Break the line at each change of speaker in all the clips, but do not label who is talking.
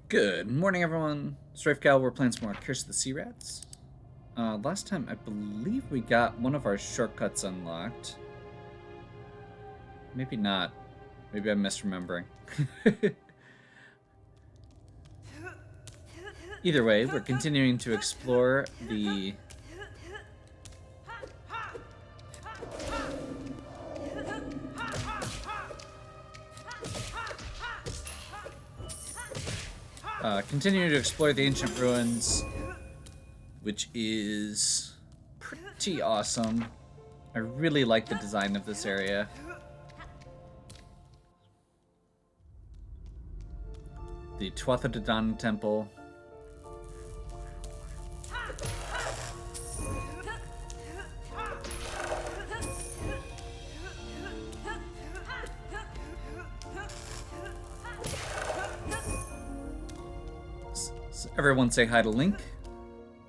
Good morning, everyone. Strafegal, we're playing some more Curse of the Sea Rats. Last time, I believe we got one of our shortcuts unlocked. Maybe not. Maybe I'm misremembering. Either way, we're continuing to explore the... continuing to explore the ancient ruins, which is pretty awesome. I really like the design of this area. The Tuatha De Danann Temple. Everyone say hi to Link,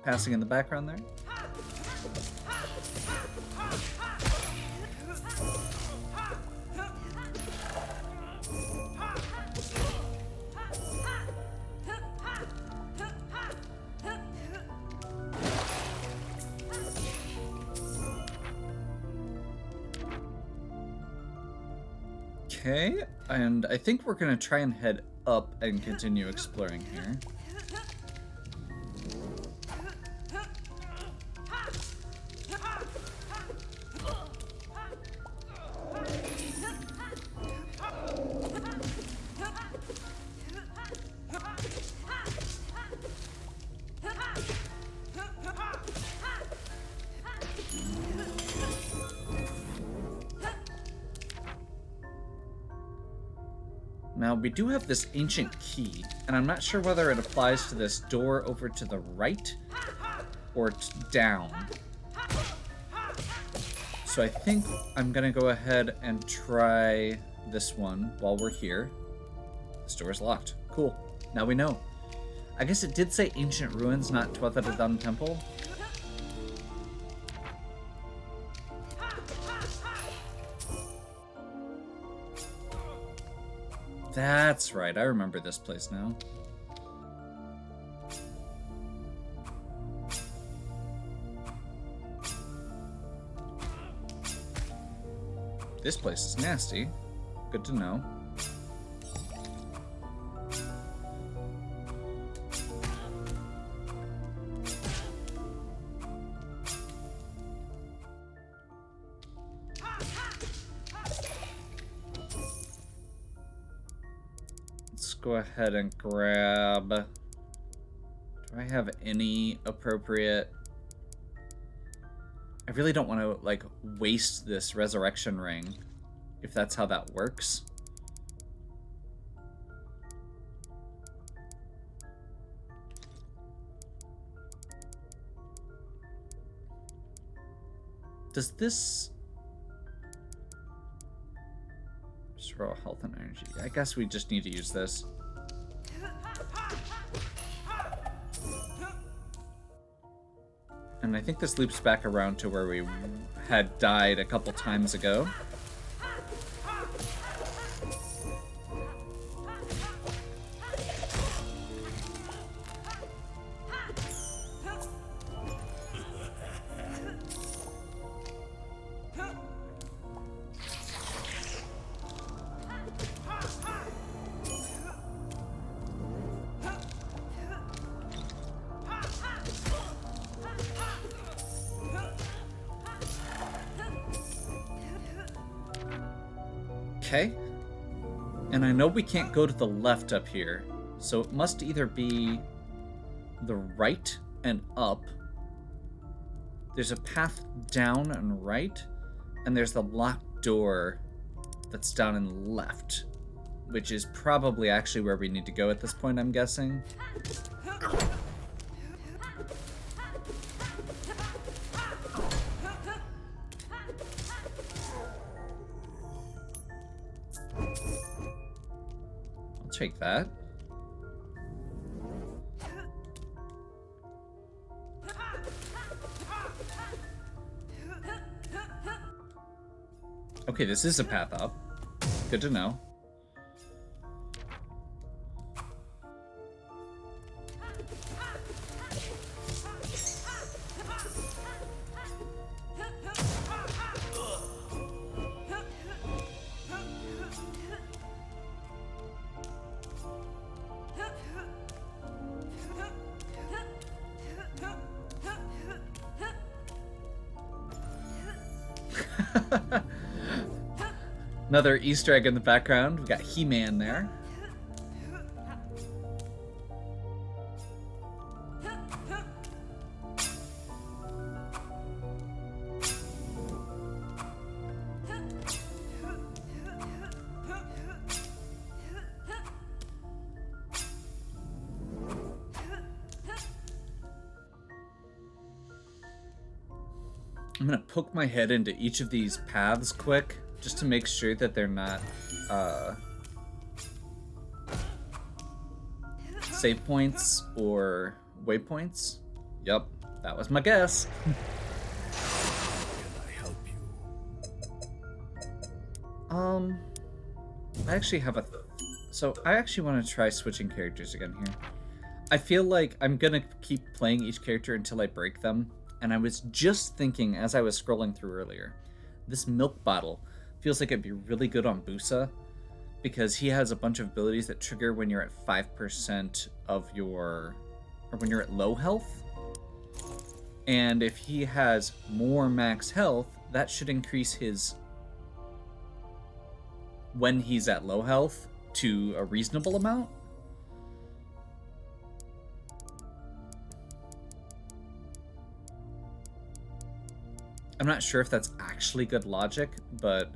passing in the background there. Okay, and I think we're gonna try and head up and continue exploring here. Now, we do have this ancient key, and I'm not sure whether it applies to this door over to the right or down. So I think I'm gonna go ahead and try this one while we're here. This door is locked. Cool. Now we know. I guess it did say ancient ruins, not Tuatha De Danann Temple. That's right, I remember this place now. This place is nasty. Good to know. Go ahead and grab... Do I have any appropriate... I really don't want to, like, waste this resurrection ring, if that's how that works. Does this... Restore health and energy. I guess we just need to use this. And I think this loops back around to where we had died a couple times ago. Okay. And I know we can't go to the left up here, so it must either be the right and up. There's a path down and right, and there's the locked door that's down and left, which is probably actually where we need to go at this point, I'm guessing. Take that. Okay, this is a path up. Good to know. Another Easter egg in the background. We got He-Man there. I'm gonna poke my head into each of these paths quick, just to make sure that they're not save points or waypoints. Yep, that was my guess.
Can I help you?
I actually have so I actually want to try switching characters again here. I feel like I'm gonna keep playing each character until I break them, and I was just thinking as I was scrolling through earlier, this milk bottle feels like it'd be really good on Busa, because he has a bunch of abilities that trigger when you're at 5% of your, or when you're at low health. And if he has more max health, that should increase his, when he's at low health, to a reasonable amount. I'm not sure if that's actually good logic, but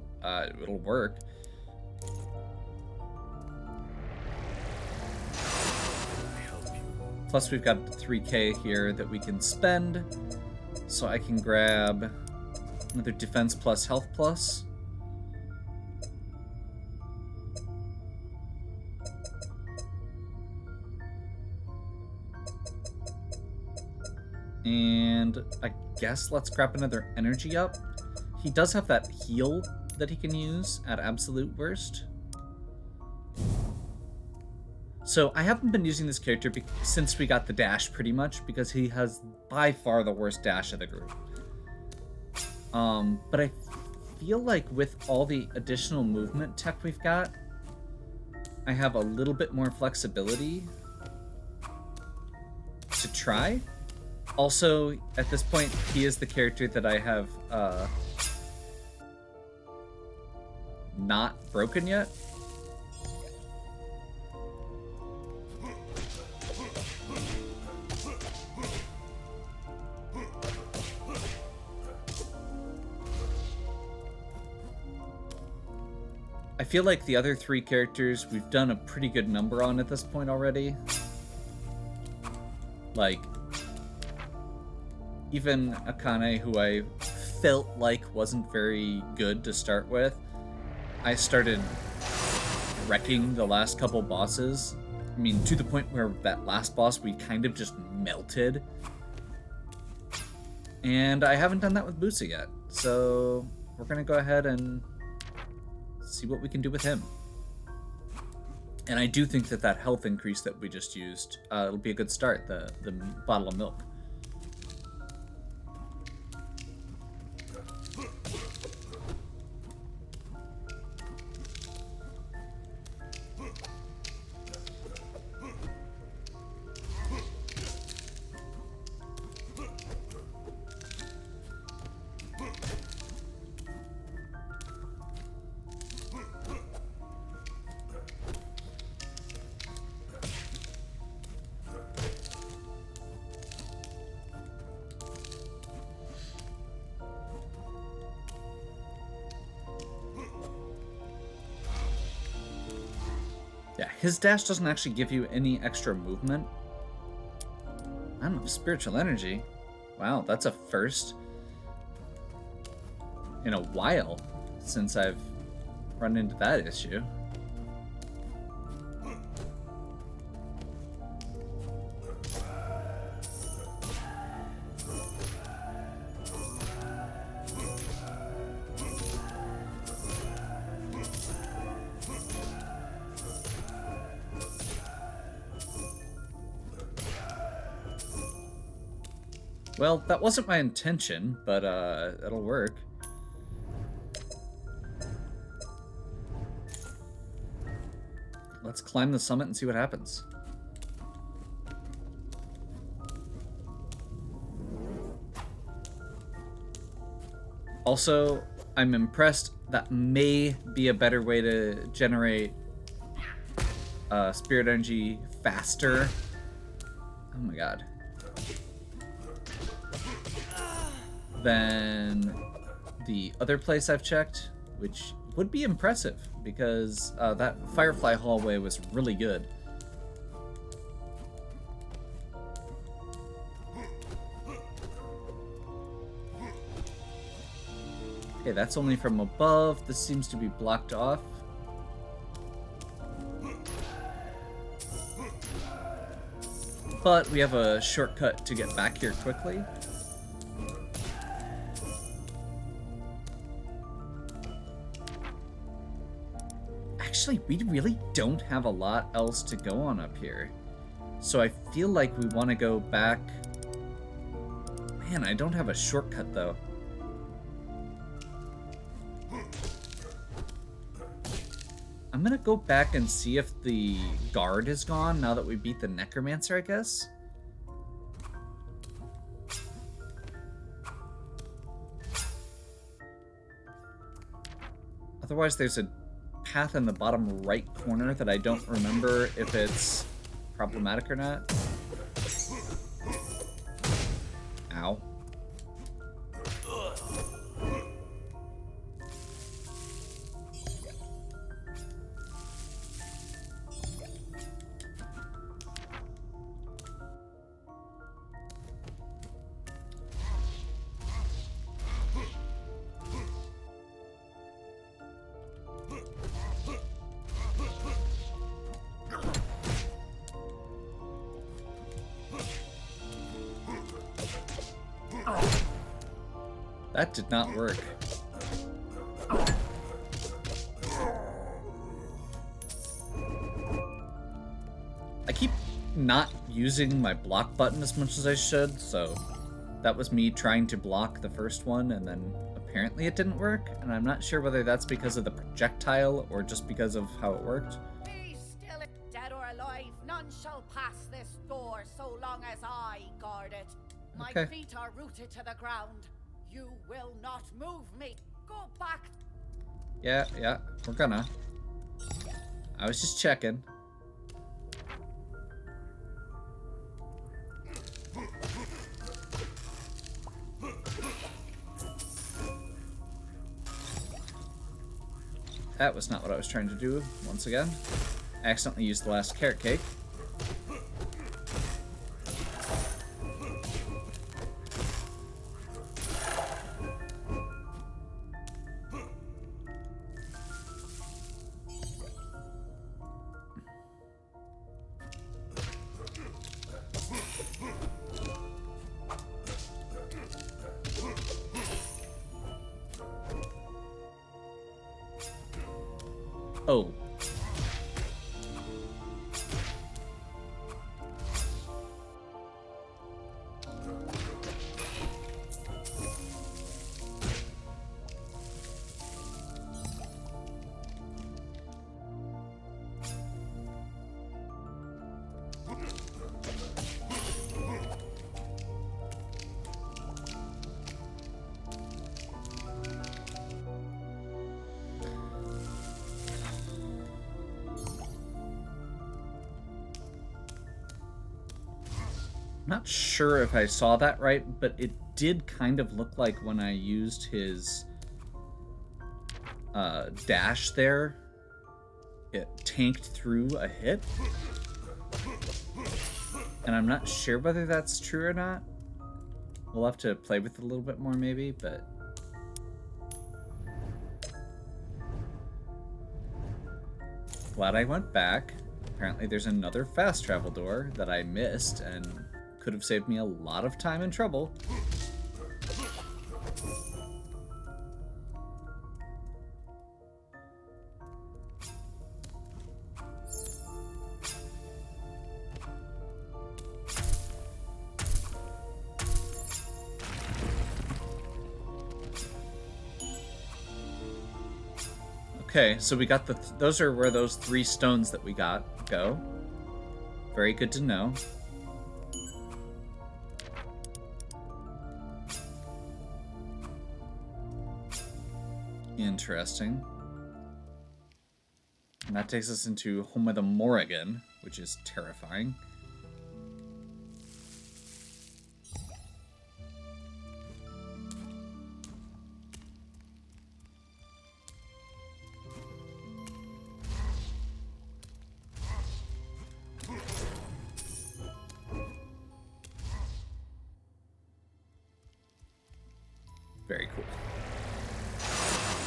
it'll work. Plus we've got 3k here that we can spend, so I can grab another defense plus health plus. And I guess let's grab another energy up. He does have that heal that he can use at absolute worst. So I haven't been using this character since we got the dash pretty much, because he has by far the worst dash of the group. But I feel like with all the additional movement tech we've got, I have a little bit more flexibility to try. Also, at this point, he is the character that I have not broken yet. I feel like the other three characters we've done a pretty good number on at this point already. Like, even Akane, who I felt like wasn't very good to start with, I started wrecking the last couple bosses. I mean, to the point where that last boss we kind of just melted. And I haven't done that with Busa yet, so we're gonna go ahead and see what we can do with him. And I do think that that health increase that we just used, it'll be a good start, the bottle of milk. Yeah, his dash doesn't actually give you any extra movement. I don't know, spiritual energy. Wow, that's a first in a while since I've run into that issue. Well, that wasn't my intention, but it'll work. Let's climb the summit and see what happens. Also, I'm impressed. That may be a better way to generate spirit energy faster. Oh my god. Than the other place I've checked, which would be impressive because that Firefly hallway was really good. Okay, that's only from above. This seems to be blocked off. But we have a shortcut to get back here quickly. Actually, we really don't have a lot else to go on up here. So I feel like we want to go back. Man, I don't have a shortcut though. I'm gonna go back and see if the guard is gone now that we beat the necromancer, I guess. Otherwise, there's a path in the bottom right corner that I don't remember if it's problematic or not. Ow. That did not work. I keep not using my block button as much as I should, so that was me trying to block the first one, and then apparently it didn't work, and I'm not sure whether that's because of the projectile or just because of how it worked.
Be still, dead or alive, none shall pass this door so long as I guard it. My
Okay.
feet are rooted to the ground. You will not move me. Go back.
Yeah, we're gonna. I was just checking. That was not what I was trying to do, once again. I accidentally used the last carrot cake. Oh. Not sure if I saw that right, but it did kind of look like when I used his dash there, it tanked through a hit. And I'm not sure whether that's true or not. We'll have to play with it a little bit more maybe, but... Glad I went back. Apparently there's another fast travel door that I missed and could have saved me a lot of time and trouble. Okay, so we got those are where those 3 stones that we got go. Very good to know. Interesting. And that takes us into Home of the Morrigan, which is terrifying. Very cool.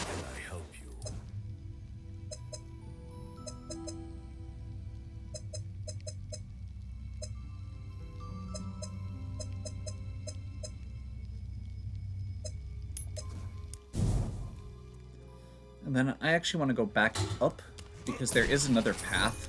Can I help you?
And then I actually want to go back up because there is another path.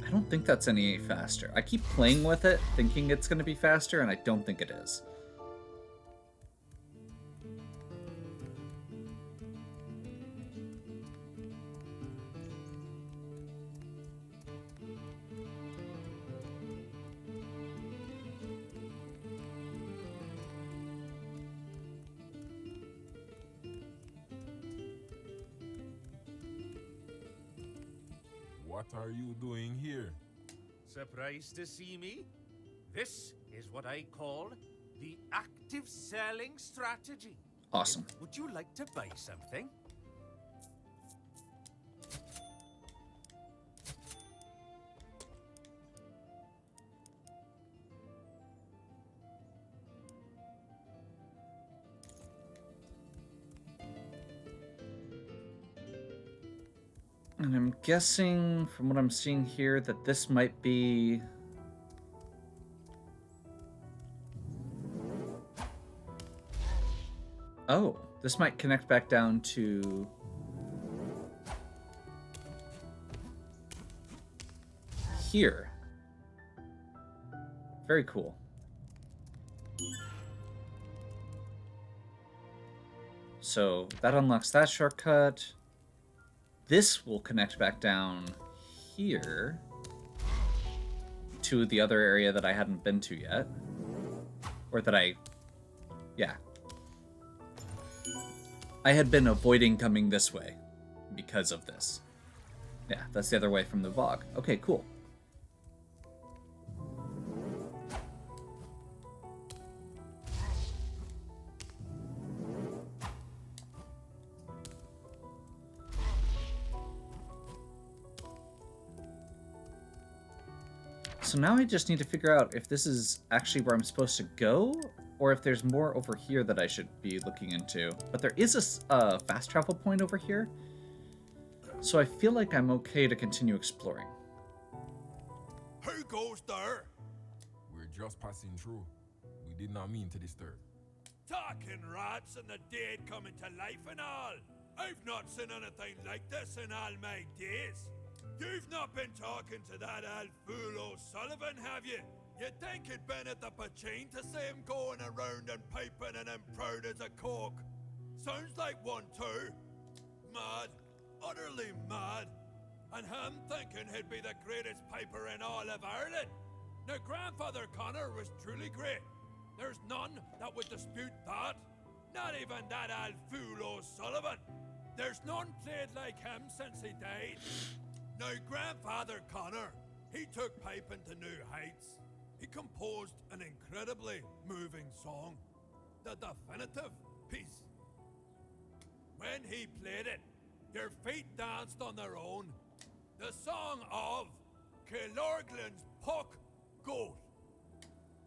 I don't think that's any faster. I keep playing with it, thinking it's going to be faster, and I don't think it is.
What are you doing here?
Surprised to see me? This is what I call the active selling strategy.
Awesome.
Would you like to buy something?
And I'm guessing, from what I'm seeing here, that this might be... Oh, this might connect back down to... here. Very cool. So that unlocks that shortcut. This will connect back down here to the other area that I hadn't been to yet. Or that yeah. I had been avoiding coming this way because of this. Yeah, that's the other way from the Vogue. Okay, cool. So now I just need to figure out if this is actually where I'm supposed to go, or if there's more over here that I should be looking into. But there is a fast travel point over here, so I feel like I'm okay to continue exploring.
Who goes there?
We're just passing through. We did not mean to disturb.
Talking rats and the dead coming to life and all. I've not seen anything like this in all my days. You've not been talking to that old fool O'Sullivan, have you? You'd think he'd been at the Pachine to see him going around and piping and him proud as a cork. Sounds like one too. Mad. Utterly mad. And him thinking he'd be the greatest piper in all of Ireland. Now, Grandfather Connor was truly great. There's none that would dispute that. Not even that old fool O'Sullivan. There's none played like him since he died. Now, Grandfather Connor, he took piping to new heights. He composed an incredibly moving song, the definitive piece. When he played it, your feet danced on their own. The song of Killorglin's Puck Goat.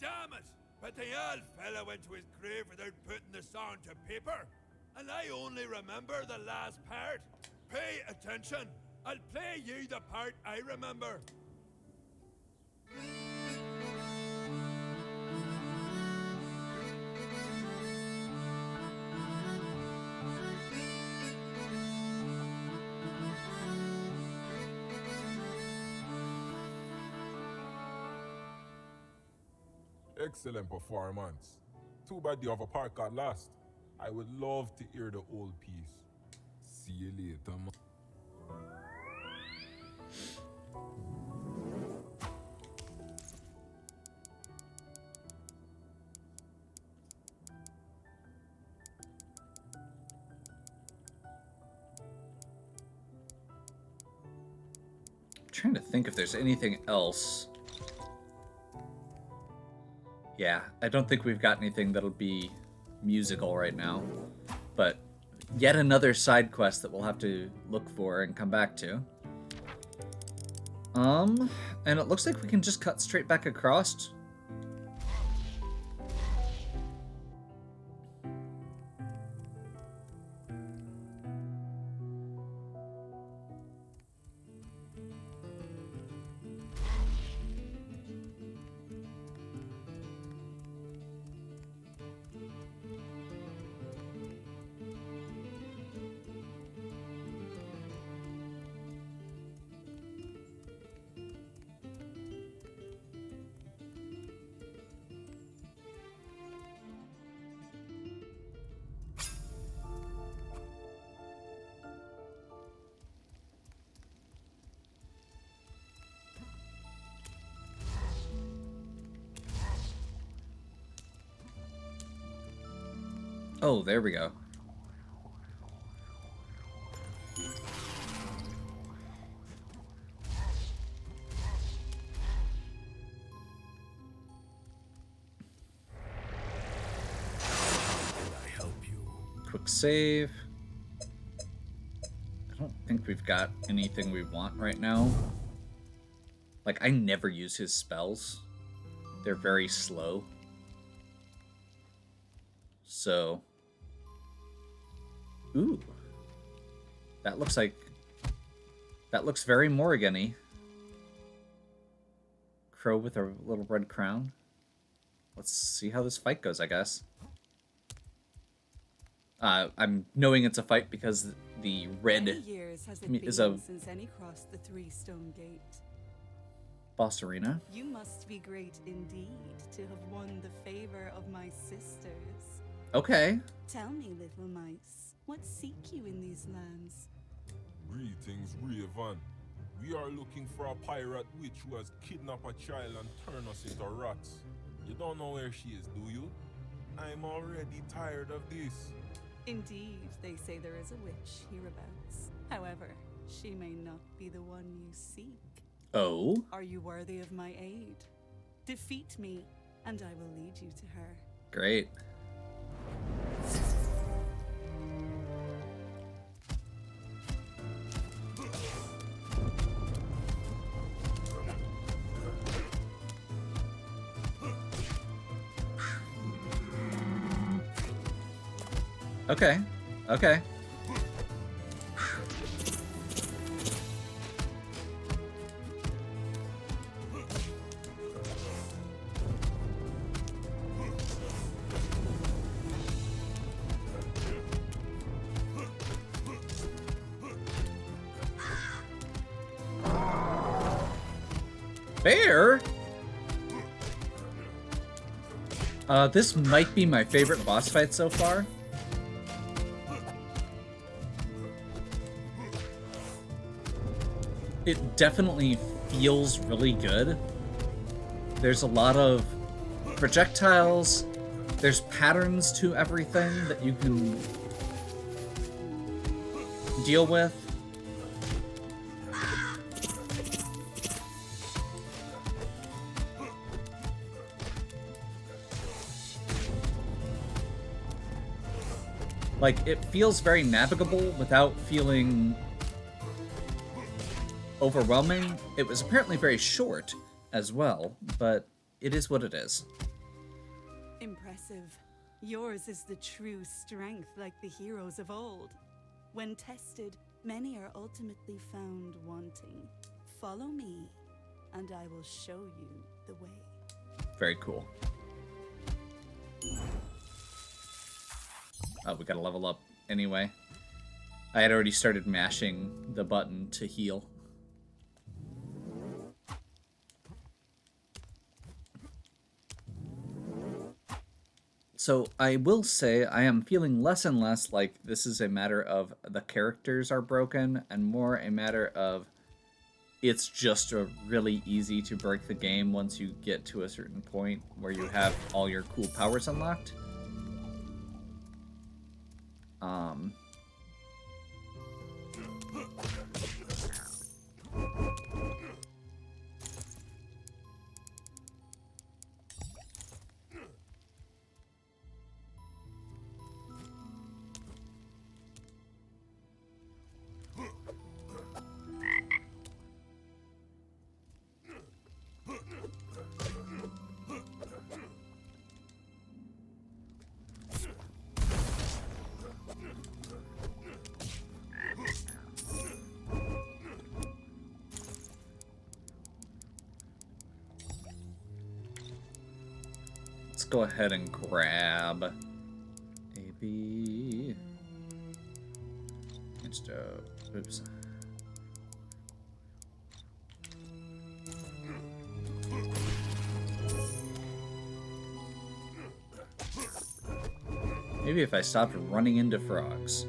Damn it, but the old fella went to his grave without putting the song to paper, and I only remember the last part. Pay attention. I'll play you the part I remember.
Excellent performance. Too bad the other part got lost. I would love to hear the old piece. See you later, man.
trying to think if there's anything else. Yeah, I don't think we've got anything that'll be musical right now. But yet another side quest that we'll have to look for and come back to. And it looks like we can just cut straight back across. Oh, there we go. Quick save. I don't think we've got anything we want right now. Like, I never use his spells. They're very slow. So... Ooh. That looks like... That looks very Morrigan-y. Crow with a little red crown. Let's see how this fight goes, I guess. I'm knowing it's a fight because the red is a
since any crossed the Three-Stone Gate.
boss arena.
You must be great indeed to have won the favor of my sisters.
Okay.
Tell me, little mice, what seek you in these lands?
Greetings, Raven. We are looking for a pirate witch who has kidnapped a child and turned us into rats. You don't know where she is, do you? I'm already tired of this.
Indeed, they say there is a witch hereabouts. However, she may not be the one you seek.
Oh?
Are you worthy of my aid? Defeat me, and I will lead you to her.
Great. Okay. Okay. Bear? This might be my favorite boss fight so far. It definitely feels really good. There's a lot of projectiles. There's patterns to everything that you can deal with. Like, it feels very navigable without feeling overwhelming. It was apparently very short as well, but it is what it is.
Impressive. Yours is the true strength like the heroes of old. When tested, many are ultimately found wanting. Follow me, and I will show you the way.
Very cool. Oh, we gotta level up anyway. I had already started mashing the button to heal. So I will say I am feeling less and less like this is a matter of the characters are broken and more a matter of it's just a really easy to break the game once you get to a certain point where you have all your cool powers unlocked. Let's go ahead and grab AB. Oops. Maybe if I stopped running into frogs.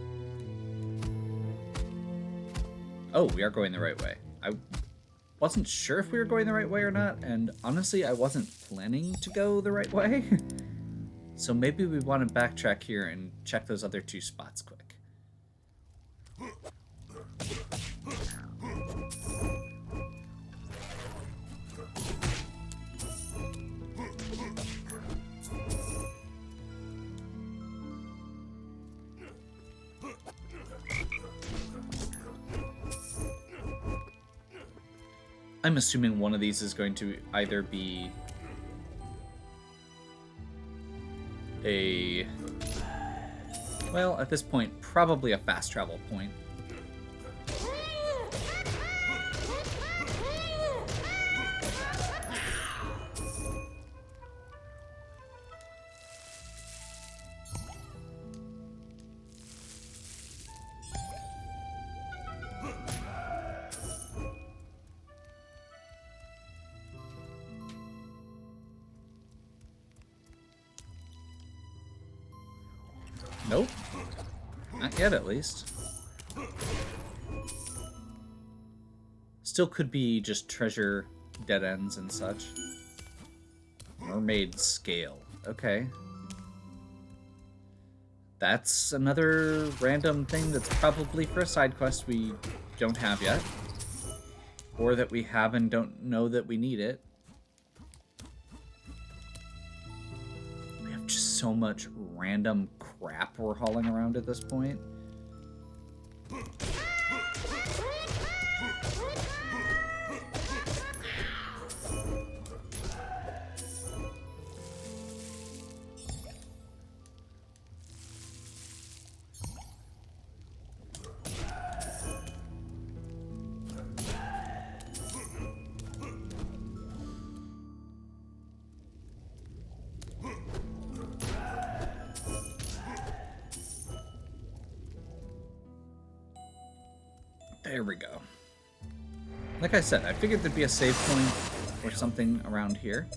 Oh, we are going the right way. I wasn't sure if we were going the right way or not, and honestly, I wasn't planning to go the right way. So maybe we want to backtrack here and check those other two spots quick. I'm assuming one of these is going to either be a, well, at this point, probably a fast travel point. Nope. Not yet, at least. Still could be just treasure dead ends and such. Mermaid scale. Okay. That's another random thing that's probably for a side quest we don't have yet. Or that we have and don't know that we need it. We have just so much random crap we're hauling around at this point. There we go. Like I said, I figured there'd be a save point or something around here.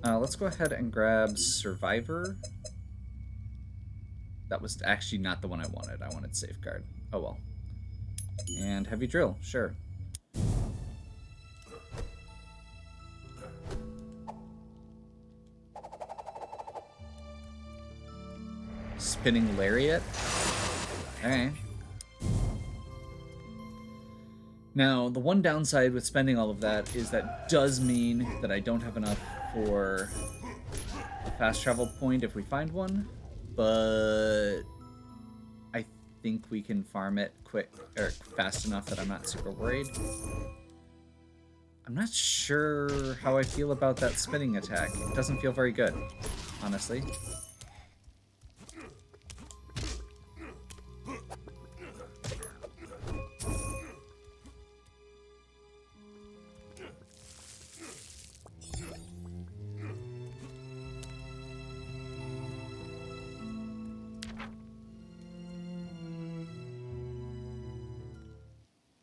Let's go ahead and grab Survivor. That was actually not the one I wanted. I wanted Safeguard. Oh well. And Heavy Drill, sure. Spinning Lariat. Alright. Now, the one downside with spending all of that is that does mean that I don't have enough for a fast travel point if we find one, but I think we can farm it quick or fast enough that I'm not super worried. I'm not sure how I feel about that spinning attack. It doesn't feel very good, honestly.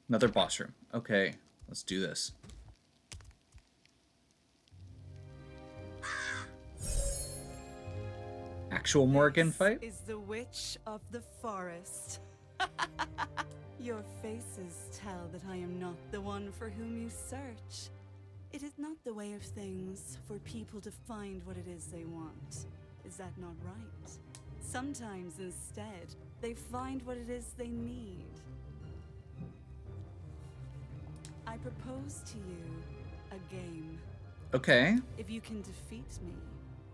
Another boss room. Okay, let's do this. Actual Morrigan fight?
Is the Witch of the Forest. Your faces tell that I am not the one for whom you search. It is not the way of things for people to find what it is they want. Is that not right? Sometimes, instead, they find what it is they need. I propose to you a game.
Okay.
If you can defeat me,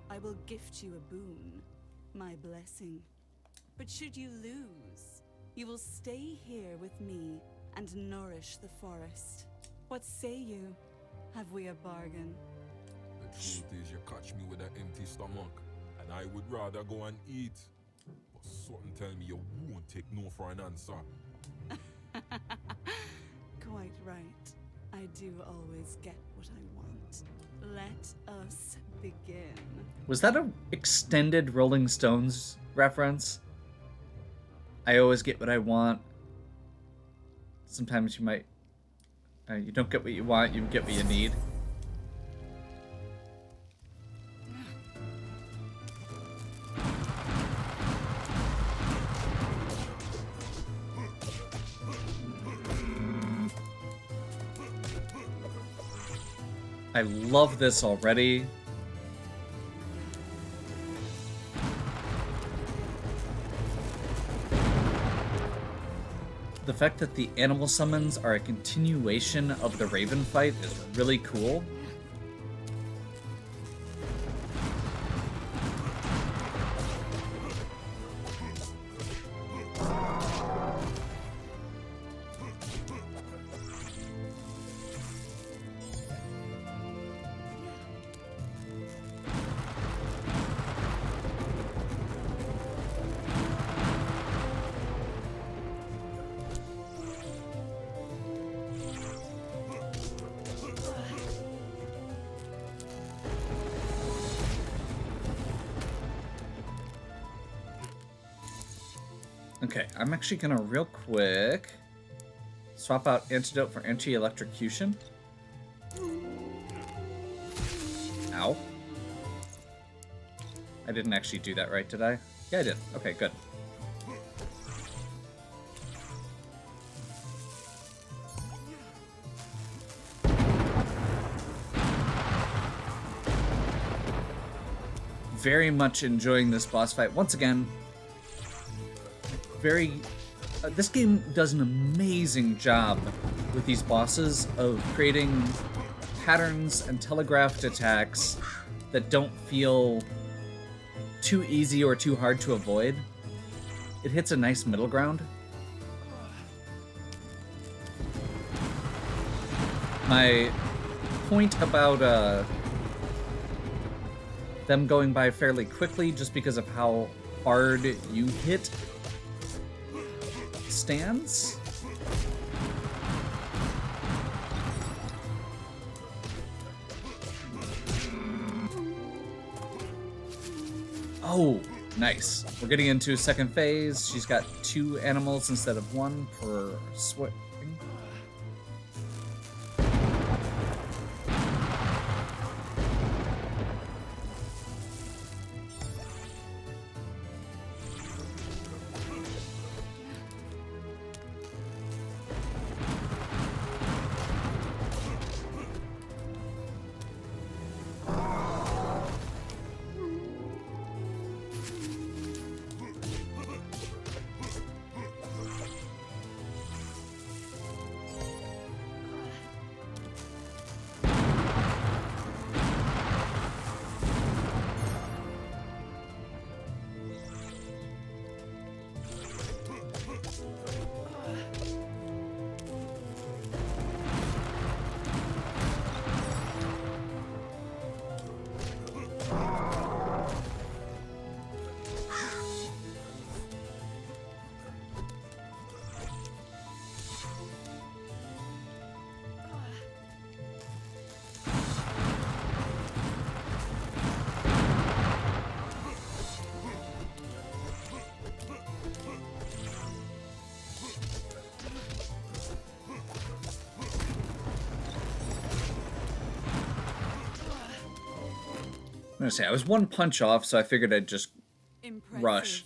I will gift you a boon, my blessing. But should you lose, you will stay here with me and nourish the forest. What say you? Have we a bargain?
The truth is, you catch me with an empty stomach, and I would rather go and eat. But something tell me you won't take no for an answer.
Quite right. I do always get what I want. Let us begin.
Was that a extended Rolling Stones reference? I always get what I want. Sometimes you might... you don't get what you want, you get what you need. I love this already. The fact that the animal summons are a continuation of the Raven fight is really cool. Okay, I'm actually gonna real quick swap out antidote for anti-electrocution. Ow. I didn't actually do that right, did I? Yeah, I did. Okay, good. Very much enjoying this boss fight. Once again, this game does an amazing job with these bosses of creating patterns and telegraphed attacks that don't feel too easy or too hard to avoid. It hits a nice middle ground. My point about them going by fairly quickly just because of how hard you hit stands. Oh, nice. We're getting into second phase. She's got 2 animals instead of 1 per swing. I'm gonna say I was 1 punch off, so I figured I'd just
Impressive.
rush.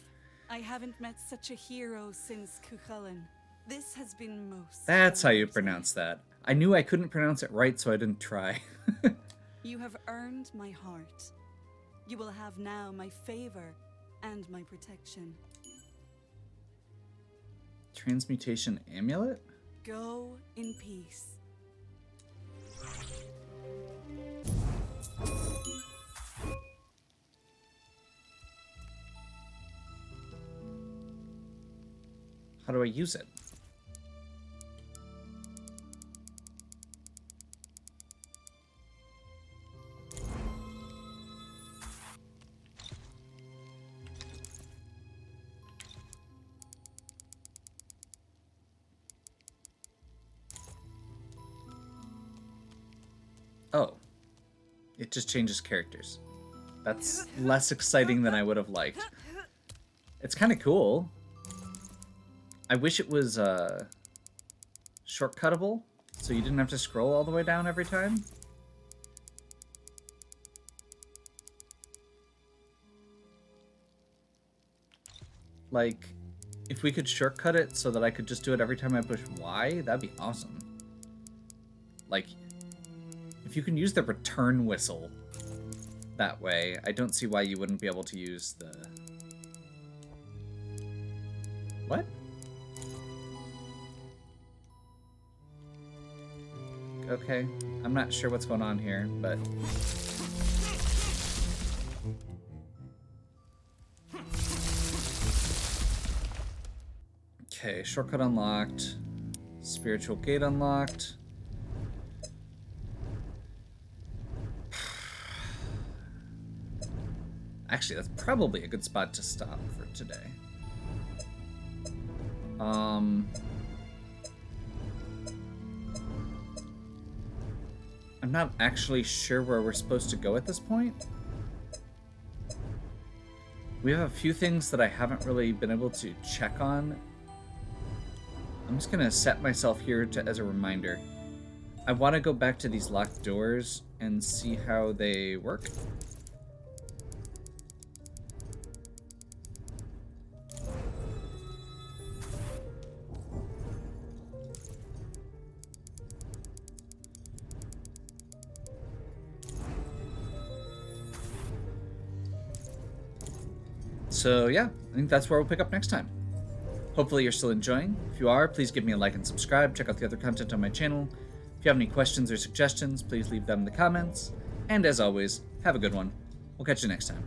I haven't met such a hero since Cuchulainn. This has been most.
That's how you
amazing.
pronounce that. I knew I couldn't pronounce it right, so I didn't try.
You have earned my heart. You will have now my favor and my protection.
Transmutation amulet?
Go in peace.
How do I use it? Oh. It just changes characters. That's less exciting than I would have liked. It's kind of cool. I wish it was shortcuttable, so you didn't have to scroll all the way down every time. Like, if we could shortcut it so that I could just do it every time I push Y, that'd be awesome. Like, if you can use the return whistle that way, I don't see why you wouldn't be able to use the... What? Okay, I'm not sure what's going on here, but... Okay, shortcut unlocked. Spiritual gate unlocked. Actually, that's probably a good spot to stop for today. I'm not actually sure where we're supposed to go at this point. We have a few things that I haven't really been able to check on. I'm just gonna set myself here as a reminder. I want to go back to these locked doors and see how they work. So yeah, I think that's where we'll pick up next time. Hopefully you're still enjoying. If you are, please give me a like and subscribe. Check out the other content on my channel. If you have any questions or suggestions, please leave them in the comments. And as always, have a good one. We'll catch you next time.